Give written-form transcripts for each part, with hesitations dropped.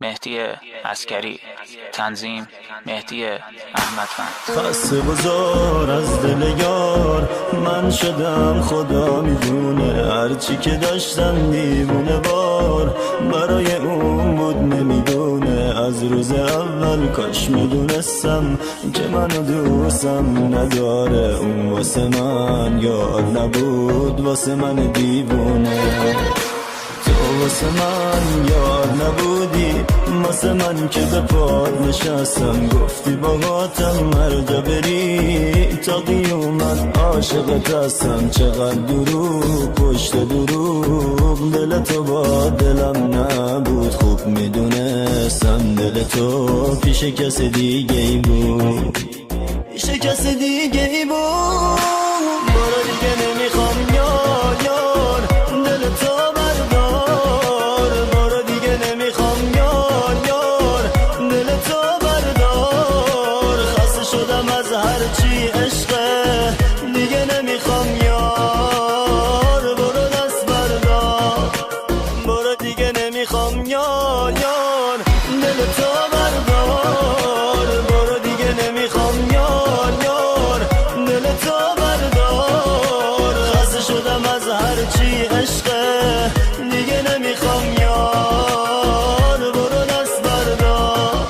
مهدی عسکری، تنظیم مهدی احمدفند. خسته بزار از دل یار من شدم، خدا میدونه هرچی که داشتم دیوونه بار برای اون بود نمیدونه. از روز اول کاش میدونستم که منو دوستم نداره. اون واسه من یار نبود، واسه من دیوونه. تو واسه من یار نبودی، واسه من که به پاد نشستم. گفتی باهاتم هر جا بری تا قیامت عاشقت هستم. چقدر دروغ پشت دروغ، دل تو با دلم نبود. خوب میدونستم دل تو پیش کس دیگه ای بود، پیش کس دیگه ای بود. برو دیگه نمیخوام یار دل تو بردار. برو دیگه نمیخوام یار دل تو بردار. خسته شدم از هرچی عشقه، دیگه نمیخوام یار. برو دست بردار. برو دیگه نمیخوام یار دل تو بردار. برو دیگه نمیخوام یار دل تو بردار. خسته شدم از هرچی عشقه، دیگه نمیخوام یار. برو دست بردار.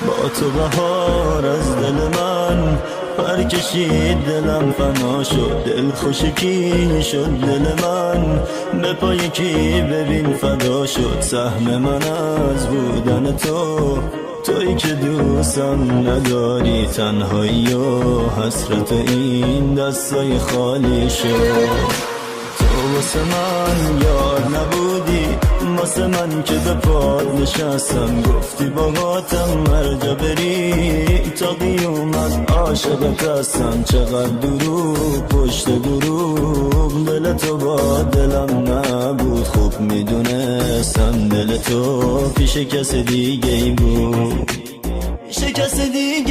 با تو بهار از دل من پر کشید، دلم فنا شد. دل خوشکی شد دل من، به پای کی ببین فدا شد. سهم من از بودن تو، تویی که دوستم نداری. تنهایی و حسرت این دستای خالی شد. تو واسه من یار نبودی، واسه من که به پاد نشستم. گفتی باهاتم هر جا بری تا قیامت عاشقت هستم. چقدر دروغ پشت دروغ، دل تو با دلم نبود. خوب میدونستم دل تو پیش کس دیگه ای بود، پیش کس دیگه